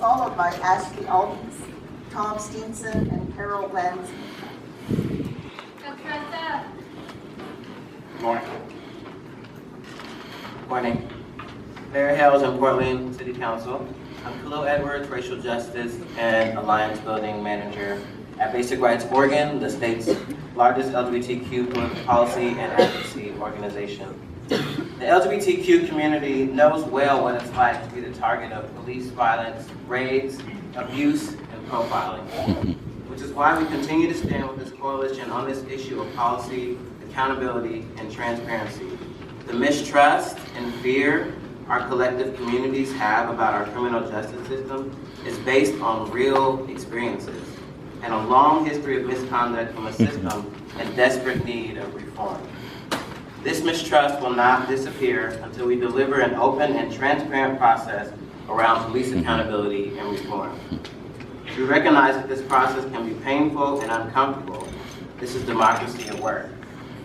followed by Ashley Aldens, Tom Steenson, and Carol Lenz. Good morning. Morning. Mayor Hales and Portland City Council. I'm Khalil Edwards, Racial Justice and Alliance Building Manager at Basic Rights Oregon, the state's largest LGBTQ political policy and advocacy organization. The LGBTQ community knows well what it's like to be the target of police violence, raids, abuse, and profiling, which is why we continue to stand with this coalition on this issue of policy, accountability, and transparency. The mistrust and fear our collective communities have about our criminal justice system is based on real experiences and a long history of misconduct from a system in desperate need of reform. This mistrust will not disappear until we deliver an open and transparent process around police accountability and reform. We recognize that this process can be painful and uncomfortable. This is democracy at work.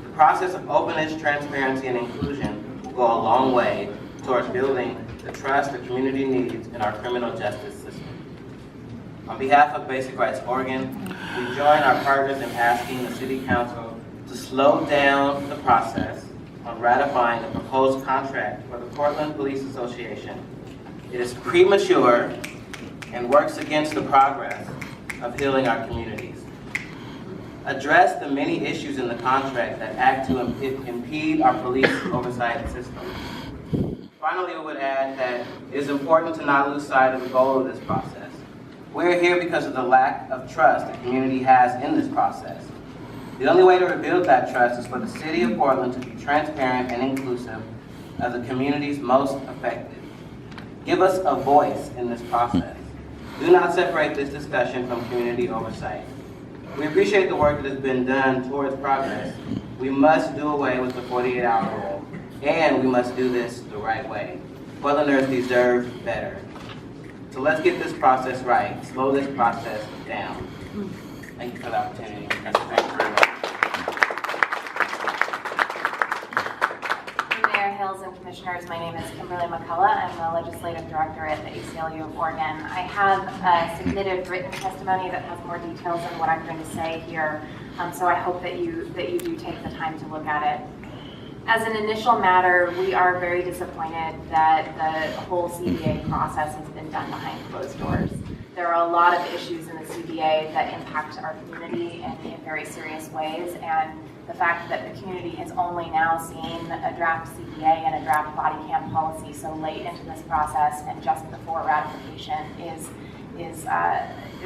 The process of openness, transparency, and inclusion will go a long way towards building the trust the community needs in our criminal justice system. On behalf of Basic Rights Oregon, we join our partners in asking the City Council to slow down the process on ratifying the proposed contract for the Portland Police Association. It is premature and works against the progress of healing our communities. Address the many issues in the contract that act to impede our police oversight system. Finally, I would add that it is important to not lose sight of the goal of this process. We're here because of the lack of trust the community has in this process. The only way to rebuild that trust is for the City of Portland to be transparent and inclusive of the communities most affected. Give us a voice in this process. Do not separate this discussion from community oversight. We appreciate the work that has been done towards progress. We must do away with the 48-hour rule, and we must do this the right way. Portlanders deserve better. So let's get this process right. Slow this process down. Thank you for the opportunity. Thank you very much. Mayor Hales and Commissioners, my name is Kimberly McCullough. I'm the Legislative Director at the ACLU of Oregon. I have submitted written testimony that has more details than what I'm going to say here, so I hope that you do take the time to look at it. As an initial matter, we are very disappointed that the whole CBA process has been done behind closed doors. There are a lot of issues in the CBA that impact our community in very serious ways, and the fact that the community has only now seen a draft CBA and a draft body cam policy so late into this process and just before ratification is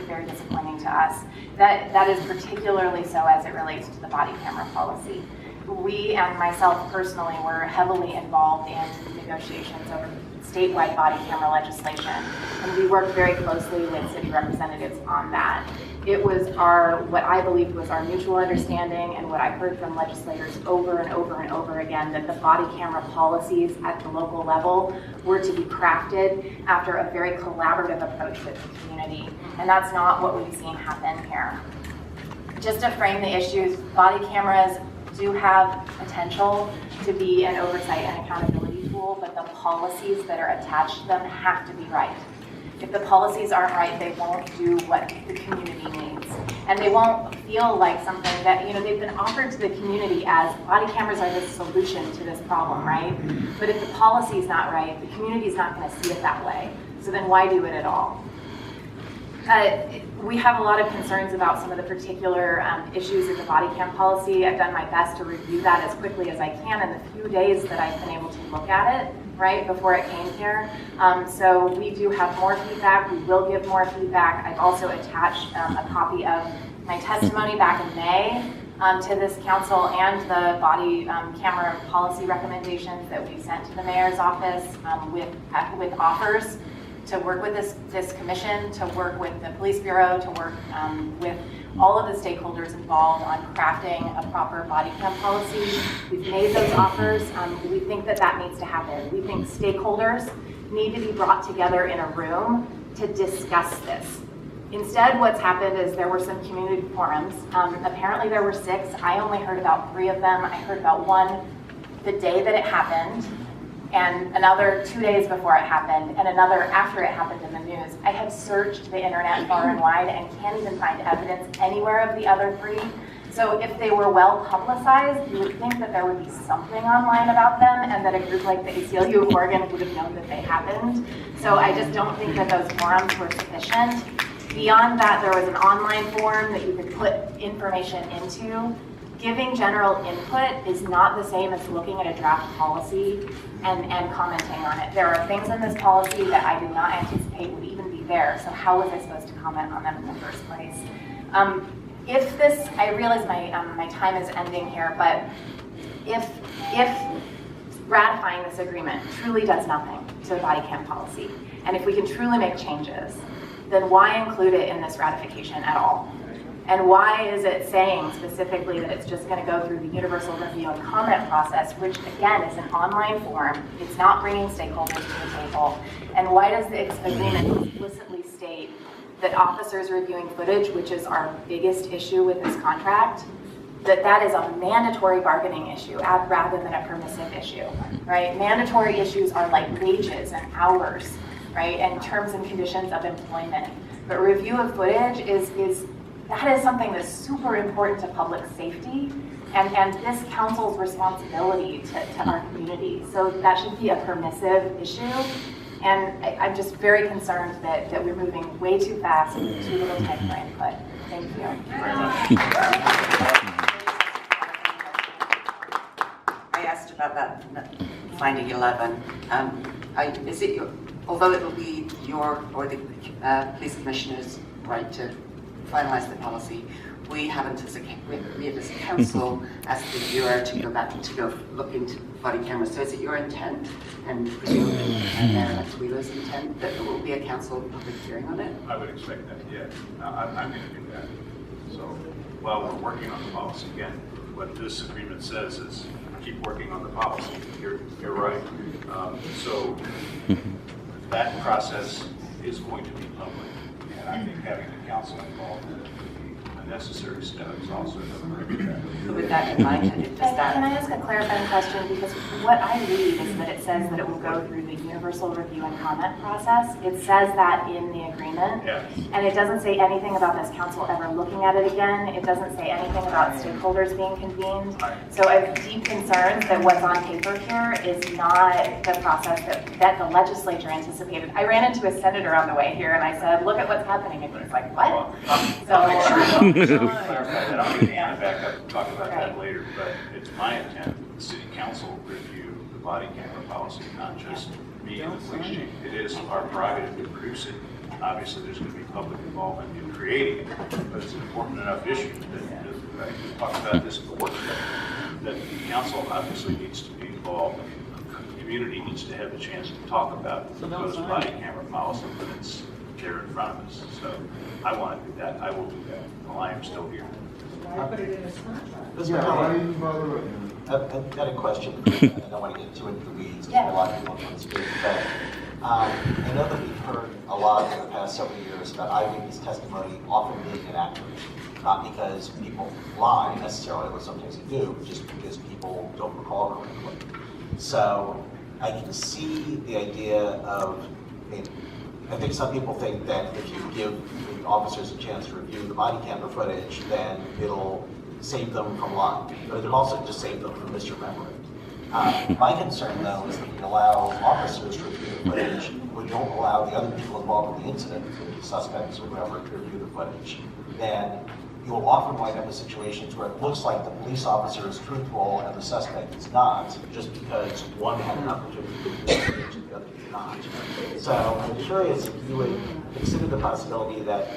very disappointing to us. That is particularly so as it relates to the body camera policy. We and myself personally were heavily involved in negotiations over statewide body camera legislation, and we worked very closely with city representatives on that. It was what I believed was our mutual understanding, and what I heard from legislators over and over and over again, that the body camera policies at the local level were to be crafted after a very collaborative approach with the community, and that's not what we've seen happen here. Just to frame the issues, body cameras do have potential to be an oversight and accountability tool, but the policies that are attached to them have to be right. If the policies aren't right, they won't do what the community needs. And they won't feel like something that, they've been offered to the community as body cameras are the solution to this problem, right? But if the policy is not right, the community is not going to see it that way. So then why do it at all? We have a lot of concerns about some of the particular issues in the body cam policy. I've done my best to review that as quickly as I can in the few days that I've been able to look at it, right, before it came here. So we do have more feedback. We will give more feedback. I've also attached a copy of my testimony back in May to this council and the body camera policy recommendations that we sent to the mayor's office with offers to work with this commission, to work with the police bureau, to work with all of the stakeholders involved on crafting a proper body cam policy. We've made those offers. We think that needs to happen. We think stakeholders need to be brought together in a room to discuss this. Instead, what's happened is there were some community forums. Apparently there were 6. I only heard about 3 of them. I heard about one the day that it happened. and another 2 days before it happened, and another after it happened in the news. I have searched the internet far and wide and can't even find evidence anywhere of the other 3. So if they were well publicized, you would think that there would be something online about them and that a group like the ACLU of Oregon would have known that they happened. So I just don't think that those forums were sufficient. Beyond that, there was an online form that you could put information into. Giving general input is not the same as looking at a draft policy and commenting on it. There are things in this policy that I do not anticipate would even be there, so how was I supposed to comment on them in the first place? If this, I realize my time is ending here, but if ratifying this agreement truly does nothing to the body cam policy, and if we can truly make changes, then why include it in this ratification at all? And why is it saying specifically that it's just going to go through the universal review and comment process, which again is an online form, it's not bringing stakeholders to the table, and why does the agreement explicitly state that officers reviewing footage, which is our biggest issue with this contract, that is a mandatory bargaining issue rather than a permissive issue, right? Mandatory issues are like wages and hours, right, and terms and conditions of employment. But review of footage that is something that's super important to public safety and this council's responsibility to our community. So that should be a permissive issue. And I'm just very concerned that we're moving way too fast and too little time for input. Thank you. I asked about that finding 11. Although it will be your or the police commissioner's right to finalize the policy, we have as a council asked the Bureau to go back to go look into body cameras. So is it your intent, and presumably Mayor Wheeler's intent, that there will be a council public hearing on it? I would expect that, yeah. I'm going to do that. So while we're working on the policy, again, what this agreement says is keep working on the policy. You're right. So that process is going to be public, and I think having the council involved in it necessary steps also. With that in mind, Can I ask a clarifying question? Because what I read is that it says that it will go through the universal review and comment process. It says that in the agreement. Yes. And it doesn't say anything about this council ever looking at it again. It doesn't say anything about stakeholders being convened. So I have deep concerns that what's on paper here is not the process that the legislature anticipated. I ran into a senator on the way here and I said, look at what's happening. And he's like, what? Clarify that. I'll get Anna back up and talk about that later, but it's my intent that the city council review the body camera policy, not just me and the police chief. It is our prerogative to produce it. Obviously, there's going to be public involvement in creating it, but it's an important enough issue that we talk about this at the workshop, that the council obviously needs to be involved. The community needs to have a chance to talk about the proposed body camera policy when it's there in front of us. So I want to do that. I will do that while I am still here. Ms. McCullough, I've got a question for you. I don't want to get too into the weeds. There's a lot of people want to speak, but I know that we've heard a lot in the past several years about eyewitness testimony often being inaccurate. Not because people lie necessarily, although sometimes they do, just because people don't recall correctly. So I can see the idea of, I think some people think that if you give the officers a chance to review the body camera footage, then it'll save them from lying, but it'll also just save them from misremembering. My concern, though, is that we allow officers to review the footage, we don't allow the other people involved in the incident, the suspects or whoever, to review the footage. Then you will often wind up in situations where it looks like the police officer is truthful and the suspect is not, just because one had an opportunity to review the footage and the other did not. So I'm curious if you would consider the possibility that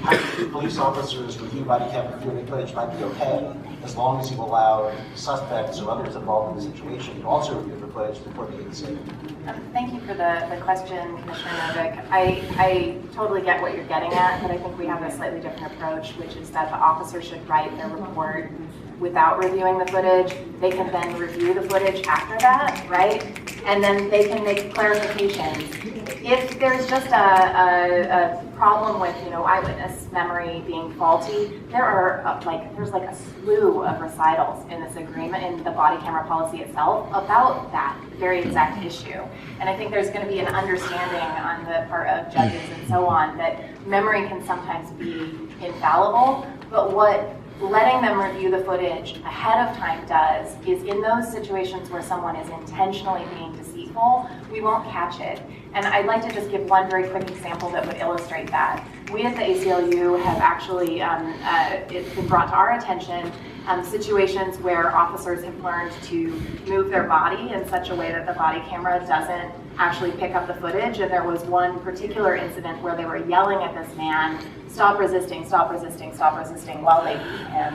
having police officers review body camera footage might be okay, as long as you allow suspects or others involved in the situation to also review the footage before they say. Thank you for the question, Commissioner Novick. I totally get what you're getting at, but I think we have a slightly different approach, which is that the officer should write their report without reviewing the footage. They can then review the footage after that, right? And then they can make clarifications if there's just a problem with, eyewitness memory being faulty, there's like a slew of recitals in this agreement, in the body camera policy itself, about that very exact issue. And I think there's going to be an understanding on the part of judges and so on that memory can sometimes be infallible, but what letting them review the footage ahead of time does is, in those situations where someone is intentionally being deceitful, we won't catch it. And I'd like to just give one very quick example that would illustrate that. We at the ACLU have actually, it's been brought to our attention, situations where officers have learned to move their body in such a way that the body camera doesn't actually pick up the footage. And there was one particular incident where they were yelling at this man, "Stop resisting, stop resisting, stop resisting," while they beat him.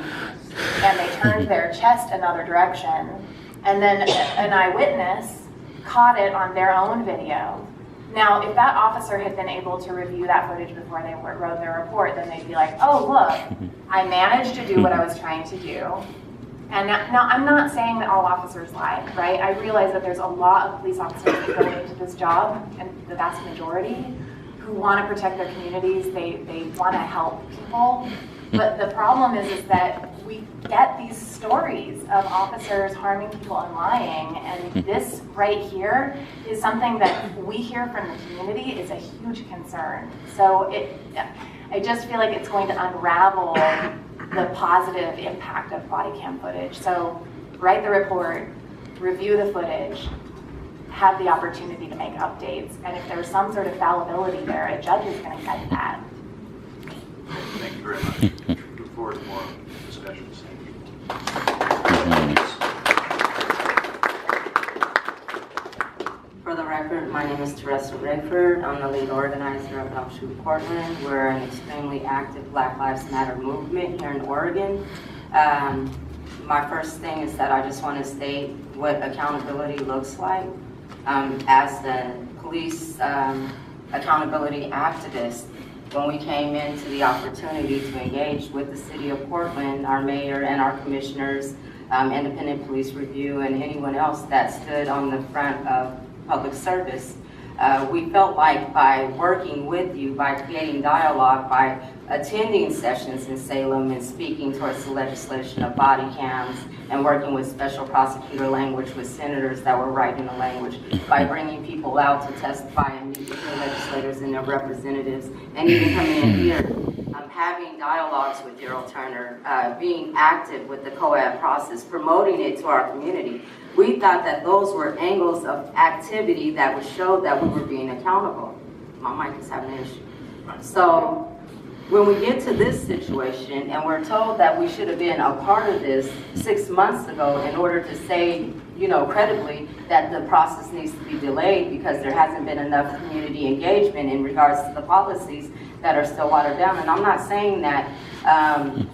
And they turned their chest another direction. And then an eyewitness caught it on their own video. Now, if that officer had been able to review that footage before they wrote their report, then they'd be like, "Oh, look, I managed to do what I was trying to do." And now I'm not saying that all officers lie, right? I realize that there's a lot of police officers that go into this job, and the vast majority, who want to protect their communities, they want to help people. But the problem is that we get these stories of officers harming people and lying, and this right here is something that we hear from the community is a huge concern. So I just feel like it's going to unravel the positive impact of body cam footage. So write the report, review the footage, have the opportunity to make updates, and if there's some sort of fallibility there, a judge is going to get that. Thank you very much. Look forward to more discussions. Thank you. For the record, my name is Teresa Rayford. I'm the lead organizer of Help Shoot Portland. We're an extremely active Black Lives Matter movement here in Oregon. My first thing is that I just want to state what accountability looks like. As the police accountability activist, when we came into the opportunity to engage with the city of Portland, our mayor and our commissioners, independent police review, and anyone else that stood on the front of public service, we felt like by working with you, by creating dialogue, by attending sessions in Salem and speaking towards the legislation of body cams and working with special prosecutor language with senators that were writing the language, by bringing people out to testify and meet with the legislators and their representatives, and even coming in here, having dialogues with Daryl Turner, being active with the COAB process, promoting it to our community. We thought that those were angles of activity that would show that we were being accountable. My mic is having an issue. So when we get to this situation and we're told that we should have been a part of this 6 months ago in order to say, credibly that the process needs to be delayed because there hasn't been enough community engagement in regards to the policies that are still watered down. And I'm not saying that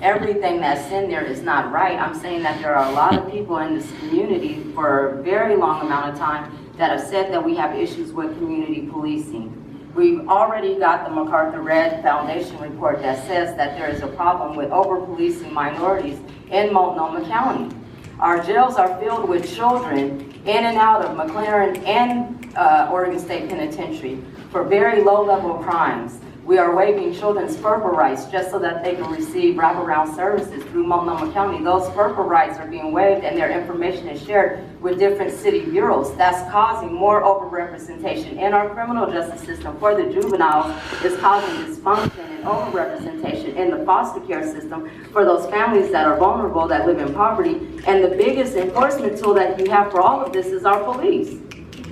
everything that's in there is not right. I'm saying that there are a lot of people in this community for a very long amount of time that have said that we have issues with community policing. We've already got the MacArthur Red Foundation report that says that there is a problem with over-policing minorities in Multnomah County. Our jails are filled with children in and out of McLaren and Oregon State Penitentiary for very low-level crimes. We are waiving children's FERPA rights just so that they can receive wraparound services through Multnomah County. Those FERPA rights are being waived and their information is shared with different city bureaus. That's causing more overrepresentation in our criminal justice system for the juveniles. It's causing dysfunction and overrepresentation in the foster care system for those families that are vulnerable, that live in poverty. And the biggest enforcement tool that you have for all of this is our police.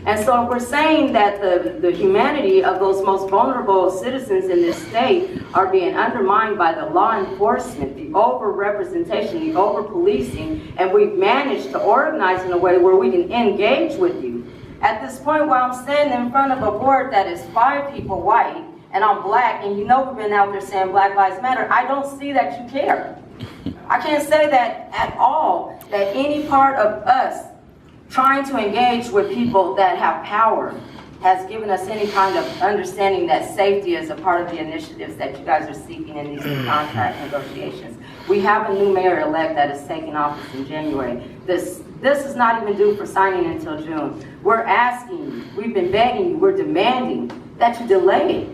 And so if we're saying that the humanity of those most vulnerable citizens in this state are being undermined by the law enforcement, the over-representation, the over-policing, and we've managed to organize in a way where we can engage with you. At this point where I'm standing in front of a board that is 5 people white, and I'm black, and we've been out there saying Black Lives Matter, I don't see that you care. I can't say that at all, that any part of us trying to engage with people that have power has given us any kind of understanding that safety is a part of the initiatives that you guys are seeking in these new contract negotiations. We have a new mayor-elect that is taking office in January. This is not even due for signing until June. We're asking you, we've been begging you, we're demanding that you delay it.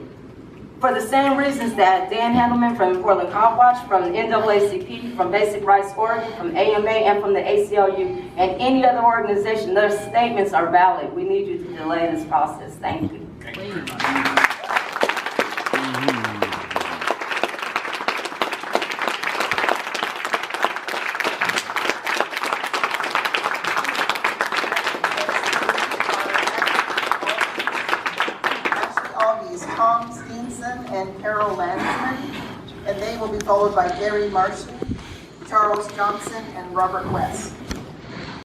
For the same reasons that Dan Handelman from Portland Cop Watch, from the NAACP, from Basic Rights Oregon, from AMA, and from the ACLU, and any other organization, their statements are valid. We need you to delay this process. Thank you. Thank you very much. Actually, all these, Tom Steenson and Carol Landsman, and they will be followed by Gary Marshall, Charles Johnson, and Robert West.